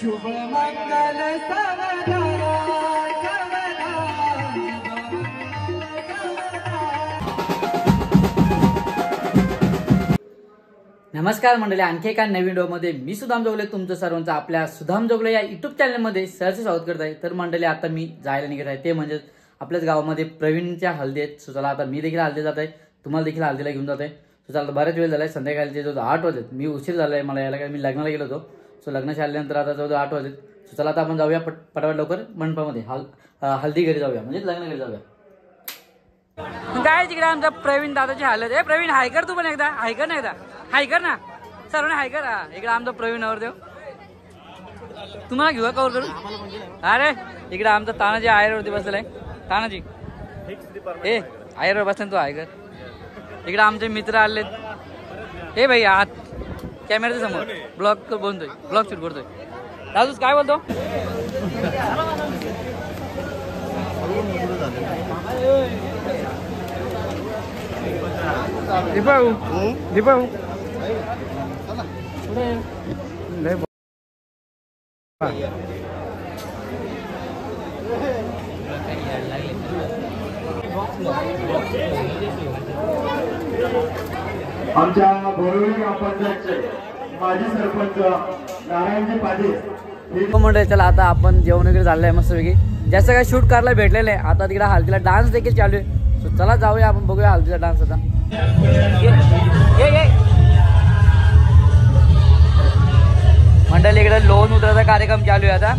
शुभ मंगल नमस्कार मंडळी, आणखी एका नवीन व्हिडिओमध्ये मी सुदाम जोगले तुमचं सर्वांचं आपल्या सुदाम जोगले या युट्यूब चॅनलमध्ये सहर्ष स्वागत करत आहे। तर मंडळी आता मी जायला निघत आहे, ते म्हणजे आपल्याच गावामध्ये प्रवीणच्या हल्दी आहेत। सो चला आता मी देखील हल्दी जात आहे, तुम्हाला देखील हल्दीला घेऊन जात आहे। सो चला बऱ्याच वेळ झालाय, संध्याकाळचे जो 8 वाजलेत, मी उशीर झालाय मला यायला, कारण मी लग्नाला गेलो होतो। सो लग्नाच्या आल्यानंतर आता जवळ 8 वाजलेत। सो चला आता आपण जाऊया पटापट लवकर मंडपामध्ये हल्दी घरी जाऊया, म्हणजे लग्न घरी जाऊया। काय तिकडे आमचा प्रवीण दादाची हालत आहे। प्रवीण हाय कर, तू पण एकदा हाय कर ना, एकदा हाय कर ना सर्वांना, हाय कर। इकडे आमचा प्रवीण नवरदेव, तुम्हाला घेऊ कवर करू। अरे इकडे आमचा तानाजी आयरवरती बसलाय, तानाजी ए आयरवर बसला तू हाय कर। इकडे आमचे मित्र आलेत, हे भाई आत कॅमेऱ्याच्या समोर ब्लॉग बनतोय, ब्लॉग शूट करतोय। राजूस काय बोलतो? दीपाऊ दीपाऊ आमच्या बोरवली ग्रामपंचायतचे माजी सरपंच नारायणजी पाटील मंडळी, चला आता आपण जेवण वगैरे झालेलं आहे मस्तपैकी, जास्त काय शूट करायला भेटलेलं आहे। आता तिकडे हल्दीला डान्स देखील चालू आहे। सो चला जाऊया आपण, बघूया हल्दीचा डान्स आता। मंडळी इकडे लोन उतरायचा कार्यक्रम चालू आहे आता।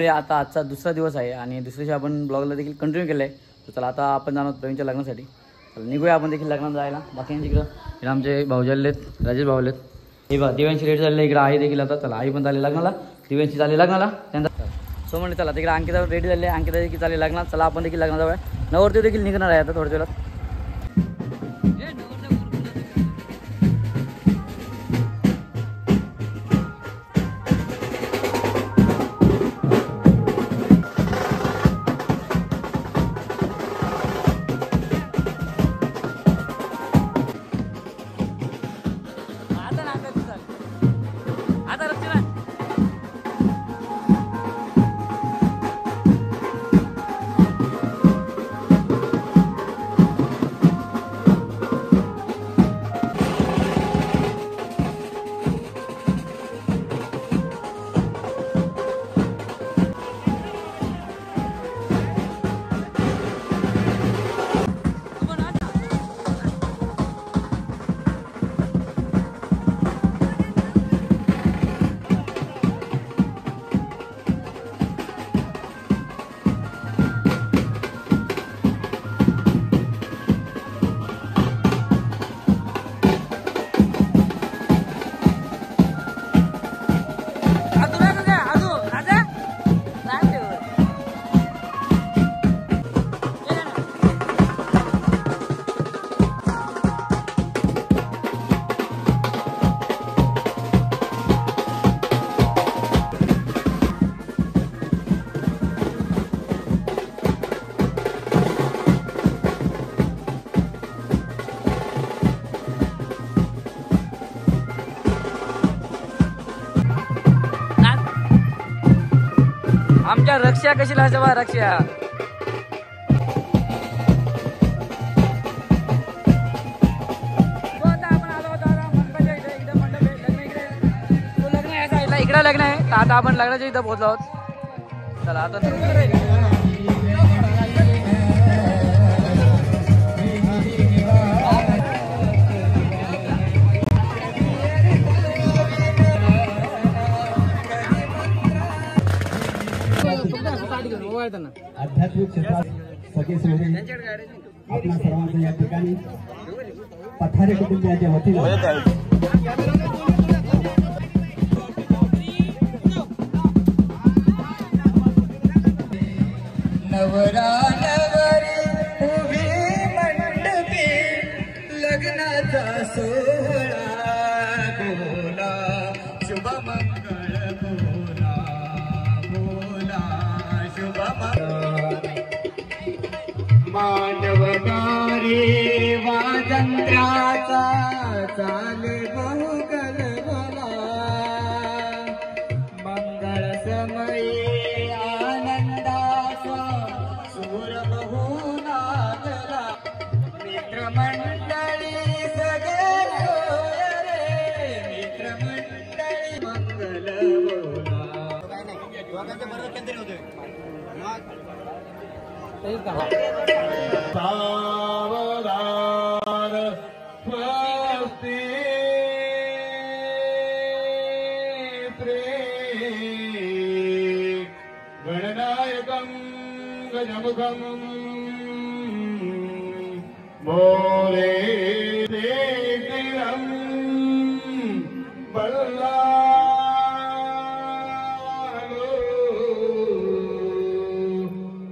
आता आजचा दुसरा दिवस आहे आणि दुसऱ्या दिवशी आपण ब्लॉगला देखील कंटिन्यू केलं आहे। तर चला आता आपण जाणार प्रवीणच्या लग्नासाठी, चला निघूया आपण देखील लग्नात जायला। बाकींच्या इकडं आमचे भाऊजी आलेत, राजेश भाऊ आलेत, हे बघा दिव्यांची रेट झालेली इकडं आई देखील आता। चला आई पण झाली लग्नाला, दिव्यांची झाली लग्नाला त्यांचा। सो म्हणजे चला तिकडे अंकिता रेडी झाले, अंकिता देखील चालली लग्नात। चला आपण देखील लग्नात जाऊया, नवरदेव देखील निघणार आहे आता थोड्या वेळात। आमच्या रक्षा कशी लावायचं बा रक्षा. इकडे लग्न आहे तर आता आपण लग्नाच्या इथं पोहोचलो आहोत. चला आता आध्यात्मिक क्षेत्रात सगळे सोडून आपल्या सर्वांचं या ठिकाणी पठारे कुटुंबियाच्या वतीने नवरा नवरी उभी मंडपी लग्नाचा सोहळा बोला शुभमंगळ बोला बोला शुभमंगळ मांडवकारी वाजंत्र्याचा चाले बहुकल बोला मंगळ समयी मित्रमंडळी सगळे रे मित्रमंडळी मंगल सावधान स्वस्ति गणनायकं गजमुखं मोरे देवं बल्लालो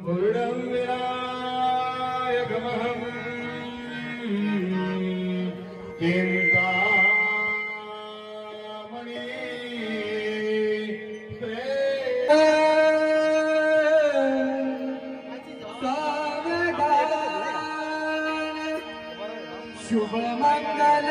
गुरुडं विनायकमहं चिन्तामणि शुभ मंगल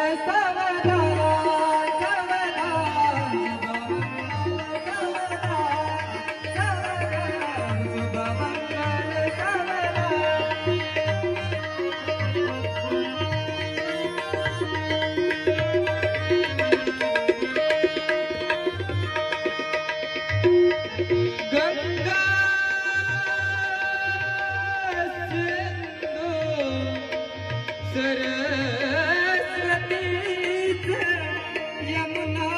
गंगा सरस्वती यमुना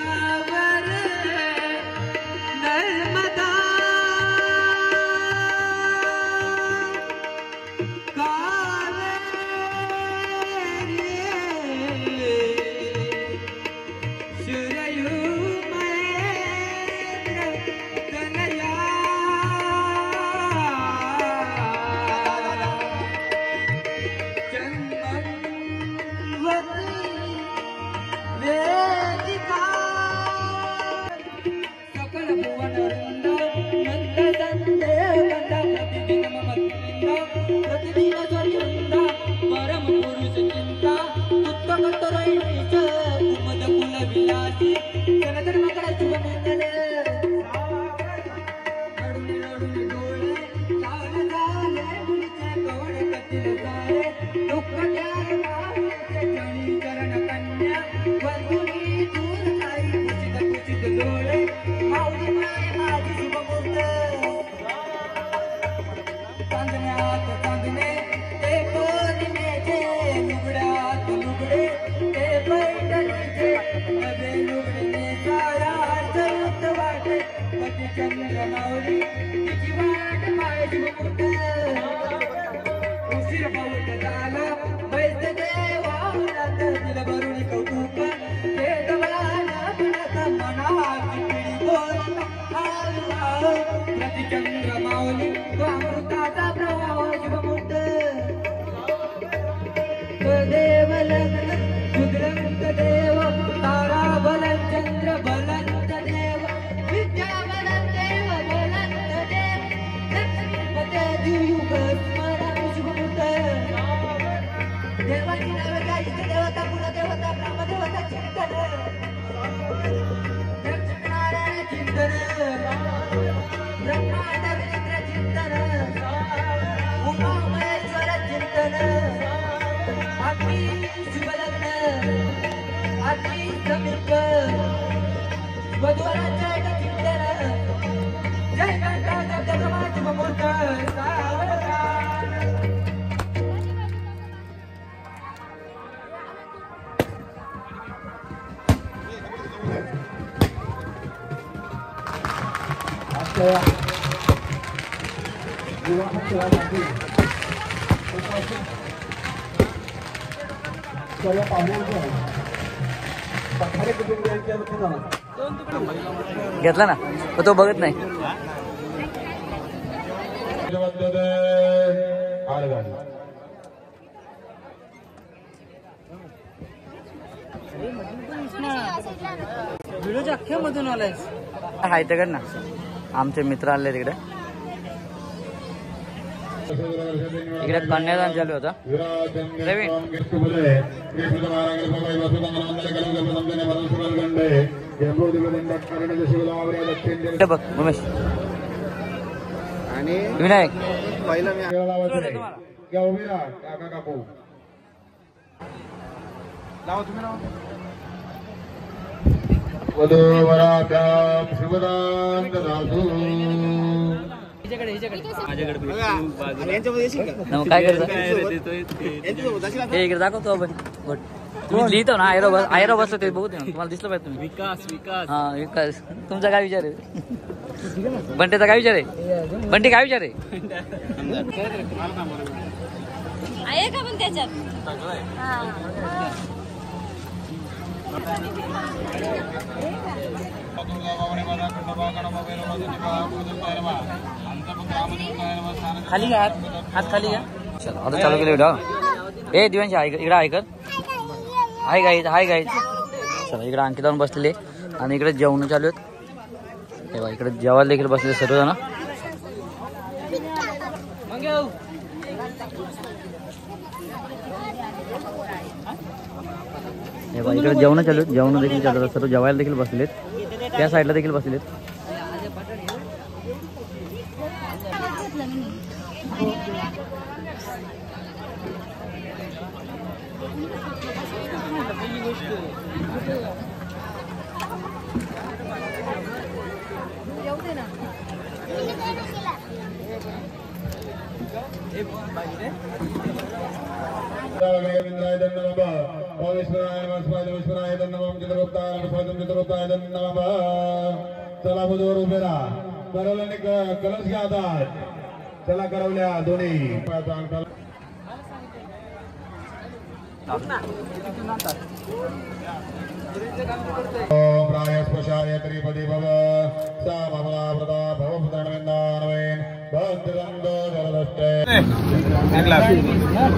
गोदावरी नर्मदा चंद्र माऊली अमृताचा प्रवाह करण्यासाठी सर्व पाहुण्यांचं पठारे कुटुंबियांच्या वतीनं घेतला ना तो बघत नाही. हाय तिकडे ना आमचे मित्र आले तिकडे. इकडे कन्यादान चालू होता. बघ उमेश आणि विनायक पहिला मी काका काकू लावा तुम्ही लावा. वधूवराभ्यां शुभदां ददातु. काय करतो हे इकडे दाखवतो आपण. तुम्ही लिहितो ना आयरो बसतो ते बघू दे ना. तुम्हाला दिसलं पाहिजे तुम्ही. विकास हा विकास. तुमचा काय विचार आहे? बंटेचा काय विचार आहे? बंटी काय विचार आहे? आहे का पण त्याच्यात खाली घ्या हात खाली घ्या. चला आता चालू केलं व्हिडिओ. ए दिव्यांशी इकडे ऐकत हाय गाईज हाय गाईज. चला इकडे अंकितावरून बसलेले आणि इकडे जेवण चालू आहेत. तेव्हा इकडे जेवायला देखील बसले सर्वजण. इकडे जेवण चालू आहेत. जेवण देखील चालू आहेत. सर्व जेवायला देखील बसलेत. त्या साईडला देखील बसलेत. चला बुधवार उभे राहा. करवल्याने कलश घ्या हातात. चला करवल्या दोन्ही ओम राय स्पशाय त्रिपदी भव सा ममला प्रदा भव पुत्रानवेन भक्तगंधो जलदस्ते.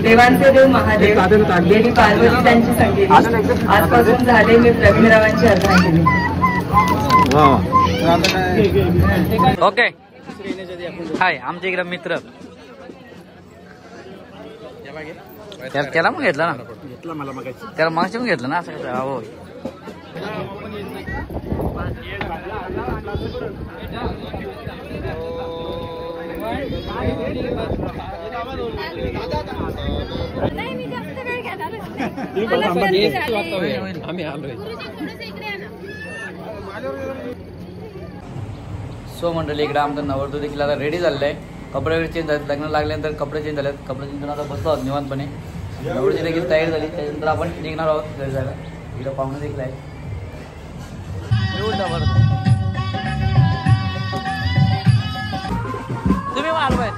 देवांचे देव महादेव देवी पार्वती त्यांची संगीत आजपासून झाले मी प्रवीणरावांची अर्धांजली. ओके हाय आमचे इकडे मित्र त्याला मग घेतला ना. त्याला मागच्या पण घेतलं ना. असं कसं हो आम्ही आलोय. सो मंडळी इकडे आमचा नवरदेव देखील आता रेडी झालेला आहे. कपडे वगैरे चेंज झाले. लग्न लागल्यानंतर कपडे चेंज झालेत. कपडे चेंज करून आता बसलो आहोत निवांतपणे. नवरदेवची देखील तयारी झाली. त्याच्यानंतर आपण निघणार आहोत घरी जायला. इकडे पाहुणे देखील आहे. तुम्ही आलो आहे.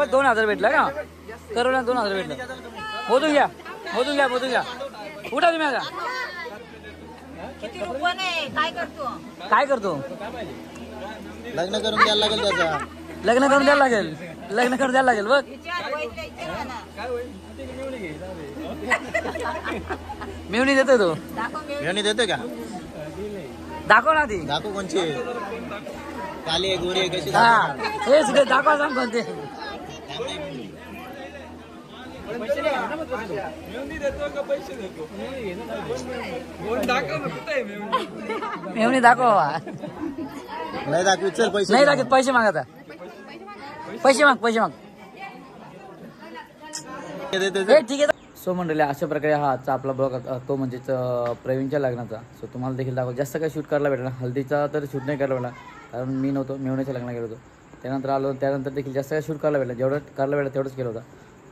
बघ 2000 भेटलं का करवल्या 2000 भेटलं. मोजून घ्या उठा तुम्ही आता. काय करतो लग्न करून द्यायला लागेल त्याचा. लग्न करून द्यायला लागेल बघ. मेवणी देतो तो. मेवणी देते का? दाखव ना ती. दाखव कोणची? काली आहे गोरी आहे कशी? हा हेच दाखवा सांग कोणते. मेवणी दाखव बाबा. नाही दाखवी चल पैसे नाही दाखवत. पैसे माग आता. पैसे माग ठीक आहे. सो मंडळी अशा प्रकारे हा आजचा आपला ब्लॉग तो म्हणजेच प्रवीणच्या लग्नाचा. सो तुम्हाला देखील दाखव. जास्त काही शूट करायला भेटला. हल्दीचा तर शूट नाही करायला भेटला कारण मी नव्हतो. मेवण्याच्या लग्नाला गेलो होतो. त्यानंतर आलो. त्यानंतर देखील जास्त काही शूट करायला भेटला. जेवढं करायला भेटलं तेवढंच केलं होतं.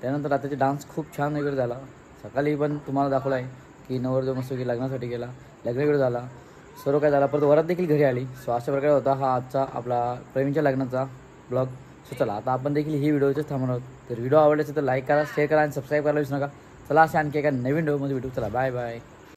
त्यानंतर रात्रीचे डान्स खूप छान वगैरे झाला. सकाळी पण तुम्हाला दाखवला आहे की नवरदेव मस्त की लग्नासाठी गेला. लग्न वगैरे झाला. सर्व काय झाला. परत वरात देखील घरी आली. सो अशा प्रकारे होता हा आजचा आपला प्रवीणच्या लग्नाचा ब्लॉग. सो चला आता आपण देखील ही व्हिडिओचेच थांबणार आहोत. तर व्हिडिओ आवडल्याचं तर लाईक करा, शेअर करा आणि सबस्क्राईब करायला विसरू नका. चला अशा आणखी एका नवीन व्हिडिओमध्ये भेटू. चला बाय बाय.